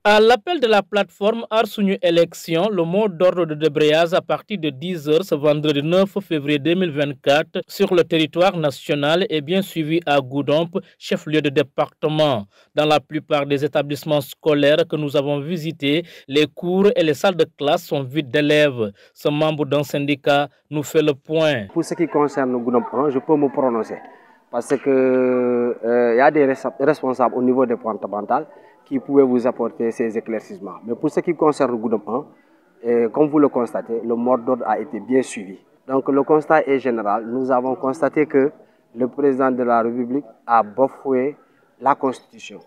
À l'appel de la plateforme Arsunu Élection, le mot d'ordre de débrayage à partir de 10 heures ce vendredi 9 février 2024 sur le territoire national est bien suivi à Goudomp, chef-lieu de département. Dans la plupart des établissements scolaires que nous avons visités, les cours et les salles de classe sont vides d'élèves. Ce membre d'un syndicat nous fait le point. Pour ce qui concerne Goudomp 1, je peux me prononcer parce que y a des responsables au niveau départemental qui pouvaient vous apporter ces éclaircissements. Mais pour ce qui concerne Goudomp 1, comme vous le constatez, le mot d'ordre a été bien suivi. Donc le constat est général. Nous avons constaté que le président de la République a bafoué la Constitution.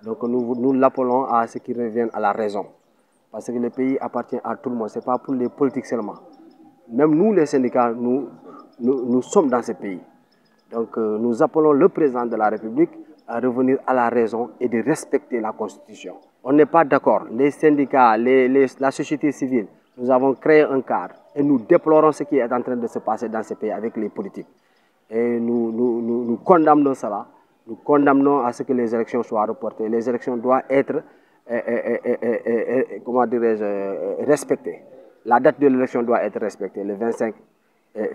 Donc nous l'appelons à ce qu'il revienne à la raison. Parce que le pays appartient à tout le monde, ce n'est pas pour les politiques seulement. Même nous, les syndicats, nous sommes dans ce pays. Donc nous appelons le président de la République à revenir à la raison et de respecter la Constitution. On n'est pas d'accord. Les syndicats, la société civile, nous avons créé un cadre et nous déplorons ce qui est en train de se passer dans ce pays avec les politiques. Et nous condamnons cela. Nous condamnons à ce que les élections soient reportées. Les élections doivent être, comment dirais-je, respectées. La date de l'élection doit être respectée, le 25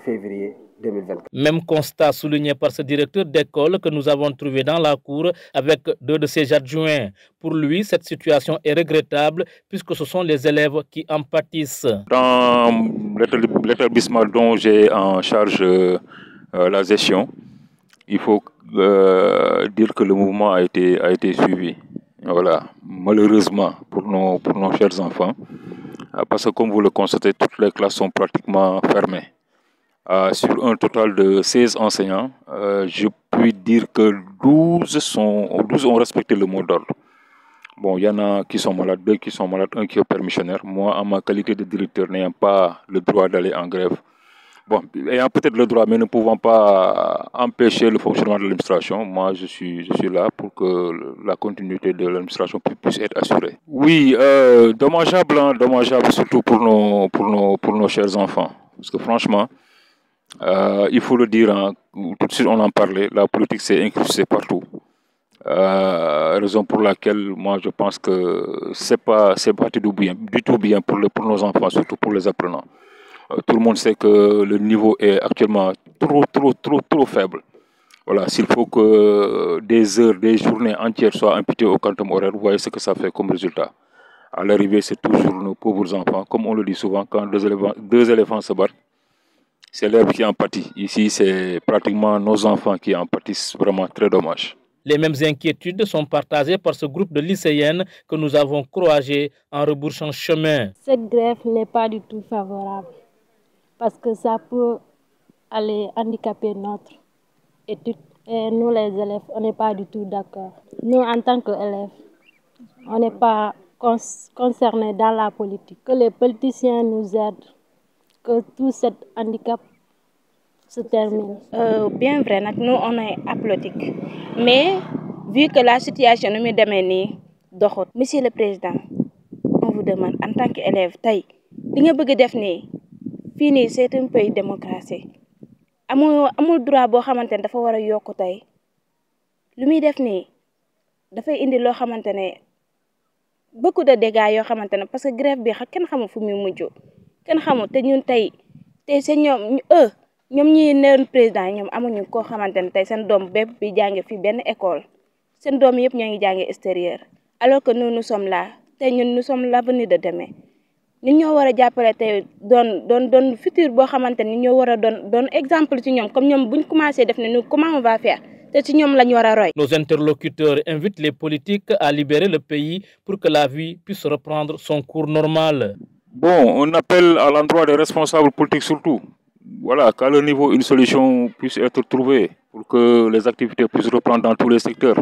février 2024. Même constat souligné par ce directeur d'école que nous avons trouvé dans la cour avec deux de ses adjoints. Pour lui, cette situation est regrettable puisque ce sont les élèves qui en pâtissent. Dans l'établissement dont j'ai en charge la gestion, il faut dire que le mouvement a été suivi. Voilà, malheureusement pour nos chers enfants, parce que comme vous le constatez, toutes les classes sont pratiquement fermées. Sur un total de 16 enseignants, je puis dire que 12 ont respecté le mot d'ordre. Bon, il y en a qui sont malades, 2 qui sont malades, 1 qui est permissionnaire. Moi, en ma qualité de directeur, n'ayant pas le droit d'aller en grève, bon, ayant peut-être le droit, mais ne pouvant pas empêcher le fonctionnement de l'administration, moi, je suis là pour que la continuité de l'administration puisse être assurée. Oui, dommageable, hein, dommageable surtout pour nos chers enfants. Parce que franchement, il faut le dire, hein, tout de suite on en parlait, la politique s'est incrustée partout. Raison pour laquelle moi je pense que c'est pas du tout bien pour nos enfants, surtout pour les apprenants. Tout le monde sait que le niveau est actuellement trop faible. Voilà, s'il faut que des heures, des journées entières soient imputées au quantum horaire, vous voyez ce que ça fait comme résultat. À l'arrivée, c'est toujours nos pauvres enfants, comme on le dit souvent, quand deux éléphants se battent, c'est l'herbe qui en pâtit. Ici, c'est pratiquement nos enfants qui en pâtissent. Vraiment très dommage. Les mêmes inquiétudes sont partagées par ce groupe de lycéennes que nous avons croisées en rebroussant chemin. Cette grève n'est pas du tout favorable parce que ça peut aller handicaper notre étude. Et nous, les élèves, on n'est pas du tout d'accord. Nous, en tant qu'élèves, on n'est pas concernés dans la politique. Que les politiciens nous aident, que tout cet handicap se termine. Bien vrai, nous on est applaudis. Mais vu que la situation nous est Monsieur le Président, on vous demande en tant qu'élève, c'est un pays démocratique. Amul droit boo xamantene dafa wara yokku tay lu muy def ni da fay indi lo xamantene beaucoup de dégâts yo xamantene parce que grève bi ken xamul fu muy mujjo ken xamul te ñun tay c'est ñom ñi neul président ñom amuñu ko xamantene tay sen dom bépp bi jànge fi ben école sen dom yépp ñoo ngi jànge extérieur alors que nous sommes là tay ñun nous sommes l'avenir de demain. Nous ñoo wara jappalé tay don futur bo xamanteni ñoo wara don exemple ci ñom comme ñom buñ commencé def né nous comment on va faire té ci ñom lañ wara roy. Nos interlocuteurs invitent les politiques à libérer le pays pour que la vie puisse reprendre son cours normal. Bon, on appelle à l'endroit des responsables politiques surtout. Voilà, qu'à leur niveau une solution puisse être trouvée pour que les activités puissent reprendre dans tous les secteurs.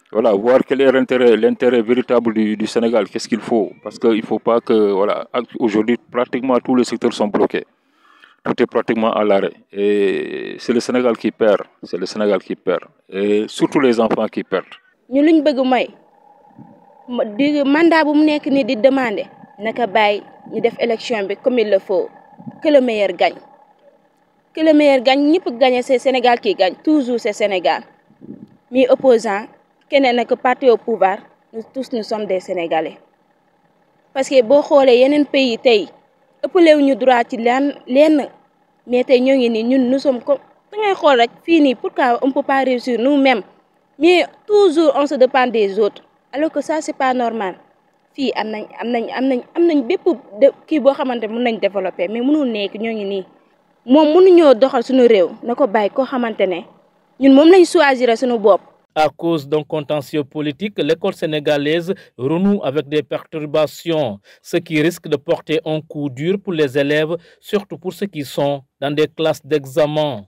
Voilà, voir quel est l'intérêt véritable du Sénégal, qu'est-ce qu'il faut. Parce qu'il ne faut pas que, voilà, aujourd'hui, pratiquement tous les secteurs sont bloqués. Tout est pratiquement à l'arrêt. Et c'est le Sénégal qui perd. C'est le Sénégal qui perd. Et surtout les enfants qui perdent. Nous, ce que nous voulons, mandat bu mu nek ni di demander, naka bay ñu def élection bi comme il le faut, que le meilleur gagne. Que le meilleur gagne, ñëpp gagner, c'est Sénégal qui gagne. Toujours c'est Sénégal. Mais opposant, keneen nak parti au pouvoir nous tous nous sommes des Sénégalais parce que boo xoolee yeneen pays tey ëppalewu ñu droit ci lenn mais tey ñoo ngi nii ñun nous sommes comme da ngay xool rek fii nii pourquoi on peut pas réussir nous-mêmes mais toujours on se dépend des autres alors que ça c'est pas normal fii am nañ bépp kii boo xamante mën nañ développer mais mënul nekk ñoo ngi nii moom mënuñoo doxal suñu réew na ko bàyyi koo xamante ne ñun moom lañ choisir suñu bopp. À cause d'un contentieux politique, l'école sénégalaise renoue avec des perturbations, ce qui risque de porter un coup dur pour les élèves, surtout pour ceux qui sont dans des classes d'examen.